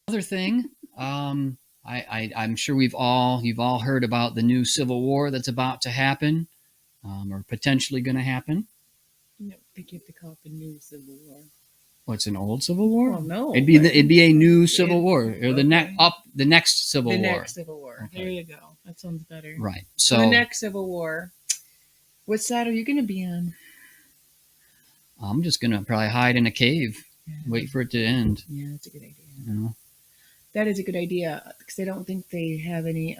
Other thing, I'm sure you've all heard about the new civil war that's about to happen, or potentially going to happen. No, they get to call it the new Civil War. What's an old civil war? Well, no, it'd be a new civil war, or the okay. the next civil The war. next Civil War. Okay. There you go. That sounds better. Right. So the next Civil War. What side are you going to be on? I'm just gonna probably hide in a cave, wait for it to end. Yeah, that's a good idea. You know? That is a good idea because I don't think they have any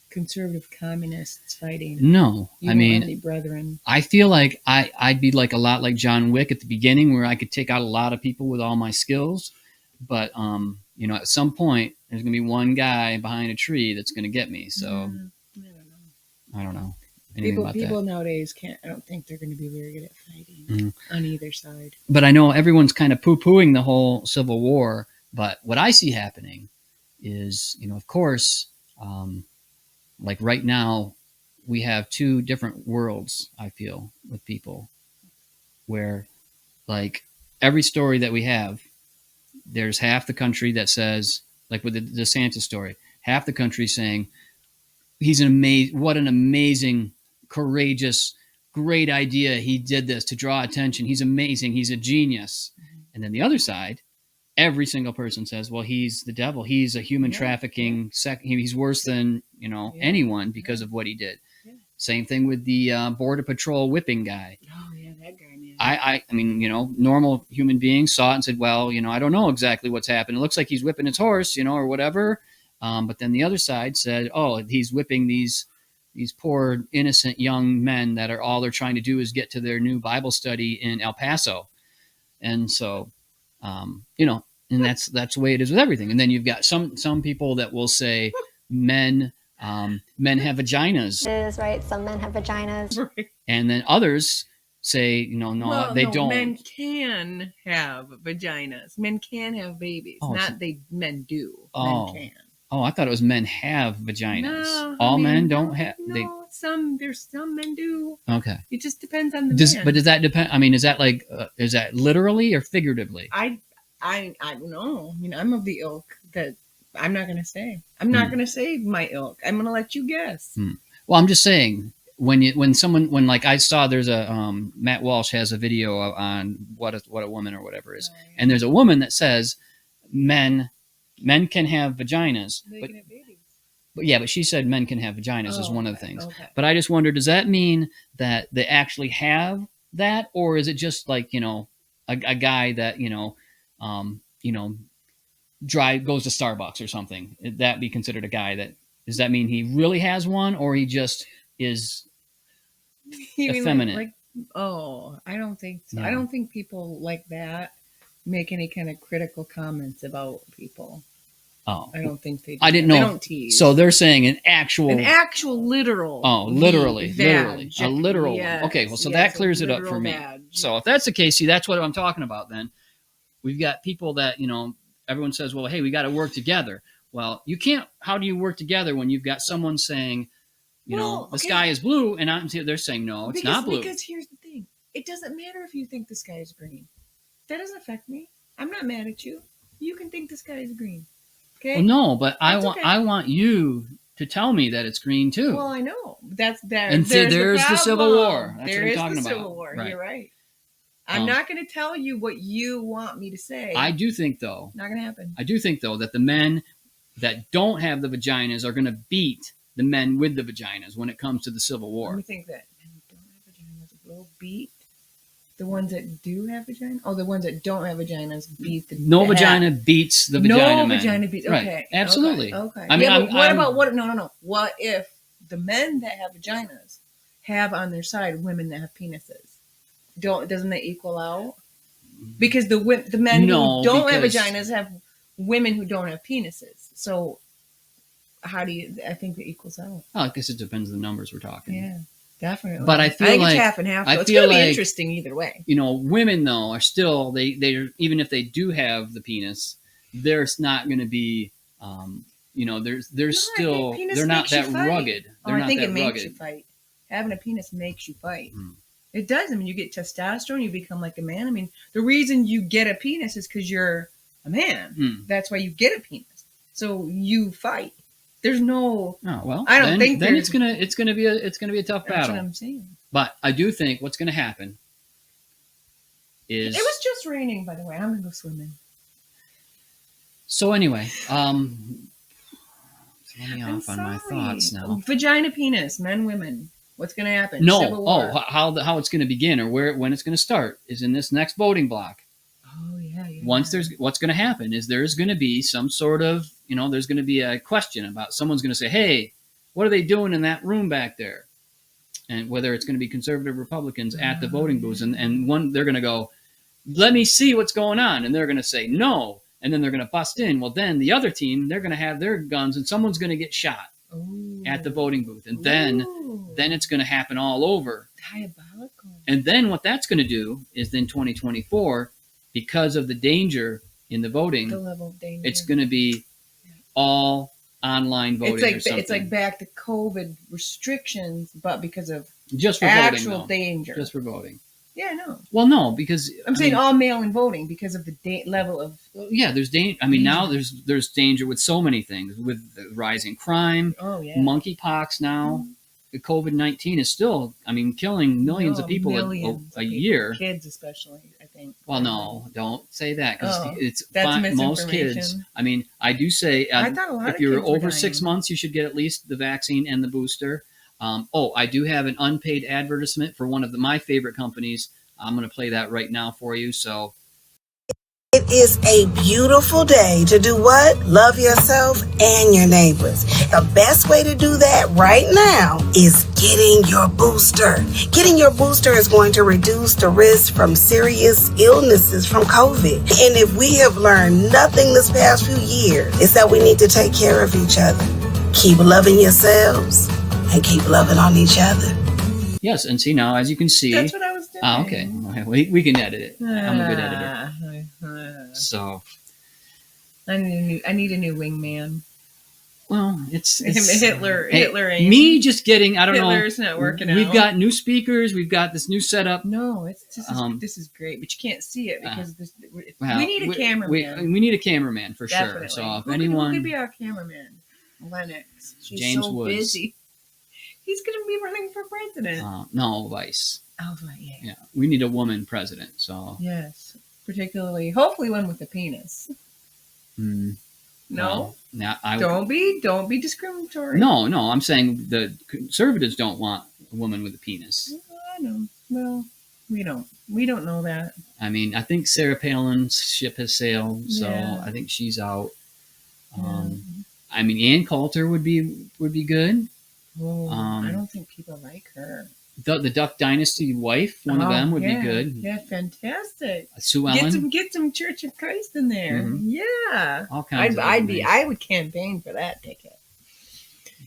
conservative communists fighting. No, You I don't mean, have any brethren. I feel like I'd be like a lot like John Wick at the beginning, where I could take out a lot of people with all my skills, but you know, at some point there's gonna be one guy behind a tree that's gonna get me. So I don't know. People nowadays can't. I don't think they're going to be very good at fighting on either side. But I know everyone's kind of poo-pooing the whole Civil War. But what I see happening is, you know, of course, like right now, we have two different worlds. I feel with people, where like every story that we have, there's half the country that says, like with the DeSantis story, half the country saying he's what an amazing, courageous, great idea. He did this to draw attention. He's amazing. He's a genius. And then the other side, every single person says, well, he's the devil. He's a human trafficking. He's worse than, you know, anyone because of what he did. Yeah. Same thing with the Border Patrol whipping guy. Oh, yeah, that guy, man. I mean, you know, normal human beings saw it and said, well, you know, I don't know exactly what's happened. It looks like he's whipping his horse, you know, or whatever. But then the other side said, oh, he's whipping these poor, innocent young men that are all they're trying to do is get to their new Bible study in El Paso. And so, you know, and that's the way it is with everything. And then you've got some people that will say men have vaginas. It is right. Some men have vaginas. Right. And then others say, you know, no, they don't. Men can have vaginas. Men can have babies. Men do. Oh. Men can. Oh, I thought it was men have vaginas. No, all men don't have. No, there's some men do. Okay. It just depends on the man. But does that depend? I mean, is that like is that literally or figuratively? I don't know. I mean, I'm of the ilk that I'm not going to say. I'm not going to say my ilk. I'm going to let you guess. Well, I'm just saying when like I saw there's a Matt Walsh has a video on what a woman or whatever is, right. And there's a woman that says men can have vaginas, but yeah, but she said men can have vaginas is one of the things. Okay. But I just wonder, does that mean that they actually have that, or is it just like, you know, a guy that, you know, goes to Starbucks or something? Would that be considered a guy that? Does that mean he really has one, or he just is effeminate? I don't think so. Yeah. I don't think people like that make any kind of critical comments about people. Oh, I don't think they do. I didn't know. They don't tease. So they're saying an actual literal. Oh, literally. A literal one. Okay, well, so that clears it up for me. So if that's the case, see, that's what I'm talking about then. We've got people that, you know, everyone says, well, hey, we got to work together. Well, you can't. How do you work together when you've got someone saying, you know, the sky is blue, and they're saying, no, it's not blue. Because here's the thing. It doesn't matter if you think the sky is green. That doesn't affect me. I'm not mad at you. You can think the sky is green. Okay? Well, no, but I want you to tell me that it's green too. Well, I know. That's there. And there's the Civil War. That's what I'm talking about. Civil War. Right. You're right. I'm not going to tell you what you want me to say. I do think, though. Not going to happen. I do think, though, that the men that don't have the vaginas are going to beat the men with the vaginas when it comes to the Civil War. Let me think that men who don't have vaginas will beat the ones that do have vaginas. Oh, the ones that don't have vaginas beat the vagina beats the vagina. No vagina beats. Okay, right. Absolutely. Okay. I mean, No. What if the men that have vaginas have on their side women that have penises? Doesn't that equal out? Because the men who don't have vaginas have women who don't have penises. So how do you? I think it equals out. Oh, I guess it depends on the numbers we're talking. Yeah, definitely. But I think it's half and half. It's going to be interesting either way. You know, women though are still they're even if they do have the penis, there's not going to be. You know, they're not that rugged. I think it makes you fight. Having a penis makes you fight. It does. I mean, you get testosterone, you become like a man. I mean, the reason you get a penis is because you're a man. Hmm. That's why you get a penis. So you fight. There's no. Oh well, I don't think then there's- it's gonna be a tough That's battle. what I'm saying. But I do think what's gonna happen is It was just raining, by the way. I'm gonna go swimming. so anyway. Let me I'm off on my sorry. thoughts now. Vagina, penis, men, women. What's gonna happen? No, Civil War. how it's going to begin or when it's going to start is in this next voting block. Oh yeah. What's going to happen is there's going to be some sort of there's going to be a question about someone's going to say, hey, what are they doing in that room back there? And whether it's going to be conservative Republicans at the voting booths, and one they're going to go, let me see what's going on, and they're going to say no, and then they're going to bust in. Well, then the other team, they're going to have their guns, and someone's going to get shot at the voting booth, and then it's going to happen all over. Diabolical. And then what that's going to do is then 2024, because of the danger in the voting, The level of danger. it's going to be all online voting. It's like back to COVID restrictions, but because of just for actual voting, danger. just for voting. Yeah, no. Well, no, because I'm saying all mail-in voting because of the level of. Yeah, there's danger. I mean, now there's danger with so many things, with the rising crime, monkeypox now. COVID-19 is still, killing millions of people a year. Kids especially, I think. Well, no, don't say that because it's that's most kids. I do say I thought a lot if of you're kids were over 6 dying. months, you should get at least the vaccine and the booster. I do have an unpaid advertisement for one of my favorite companies. I'm going to play that right now for you. So. It is a beautiful day to do what? Love yourself and your neighbors. The best way to do that right now is getting your booster. Getting your booster is going to reduce the risk from serious illnesses from COVID. And if we have learned nothing this past few years, it's that we need to take care of each other. Keep loving yourselves and keep loving on each other. Yes, and see now, as you can see. That's what I was doing. Oh, okay. We can edit it. I'm a good editor. So. I need a new wingman. Well, it's Hitler. Hey, Hitler ain't. me just getting. I don't know. Hitler's not working out. We've got new speakers. We've got this new setup. No, this is great, but you can't see it because we need a cameraman. We need a cameraman for Definitely. sure. So if who could be our cameraman? Lennox. She's James so Woods. busy. He's going to be running for president. No, vice. Oh, right, yeah. Yeah, we need a woman president. So yes, particularly, hopefully, one with a penis. No, Don't be discriminatory. No, I'm saying the conservatives don't want a woman with a penis. I know. Well, we don't know that. I think Sarah Palin's ship has sailed, so Yeah. I think she's out. Ann Coulter would be good. Oh, I don't think people like her. The Duck Dynasty wife, one of them would be good. Yeah, fantastic. Sue Ellen. Get some Church of Christ in there. Mhm. Yeah, All kinds. I would campaign for that ticket.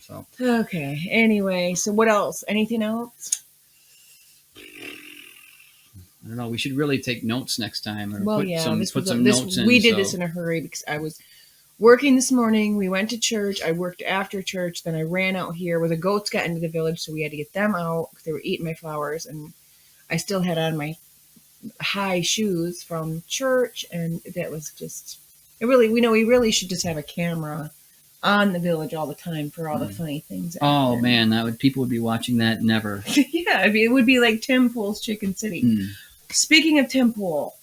So okay. Anyway, so what else? Anything else? I don't know. We should really take notes next time, or Well, put yeah, some this notes in. We did this in a hurry because I was working this morning. We went to church. I worked after church. Then I ran out here where the goats got into the village, so we had to get them out because they were eating my flowers, and I still had on my high shoes from church, and that was just. We really should just have a camera on the village all the time for all the funny things. Oh man, people would be watching that never. Yeah, it would be like Tim Pool's Chicken City. Speaking of Tim Pool,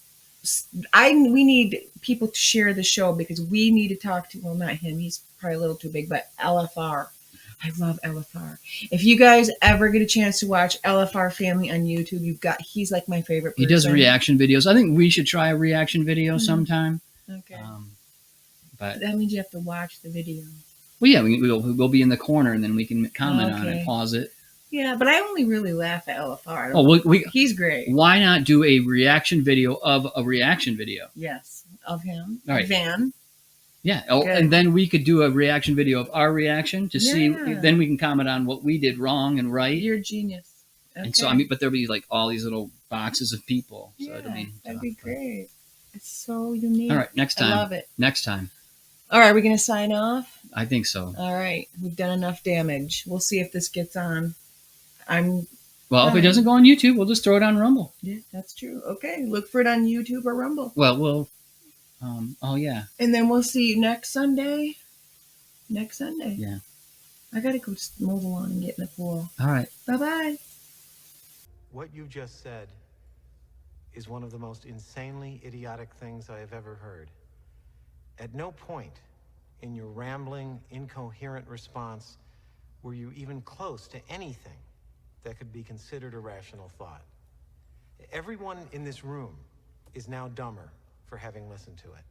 we need people to share the show because we need to talk to. Well, not him; he's probably a little too big. But LFR, I love LFR. If you guys ever get a chance to watch LFR Family on YouTube, he's like my favorite person. He does reaction videos. I think we should try a reaction video sometime. Okay. But that means you have to watch the video. Well, yeah, we'll be in the corner and then we can comment on it, pause it. Yeah, but I only really laugh at LFR. He's great. Why not do a reaction video of a reaction video? Yes, of him. All right. Van. Yeah, and then we could do a reaction video of our reaction to see. Then we can comment on what we did wrong and right. You're a genius. Okay. And so but there'll be like all these little boxes of people. So that'd be great. It's so unique. All right, next time. I love it. Next time. All right, we're going to sign off? I think so. All right, we've done enough damage. We'll see if this gets on. If it doesn't go on YouTube, we'll just throw it on Rumble. Yeah, that's true. Okay, look for it on YouTube or Rumble. Well, Oh yeah. And then we'll see you next Sunday. Next Sunday. Yeah. I gotta go mow the lawn and get in the pool. All right. Bye-bye. What you just said is one of the most insanely idiotic things I have ever heard. At no point in your rambling, incoherent response were you even close to anything that could be considered a rational thought. Everyone in this room is now dumber for having listened to it.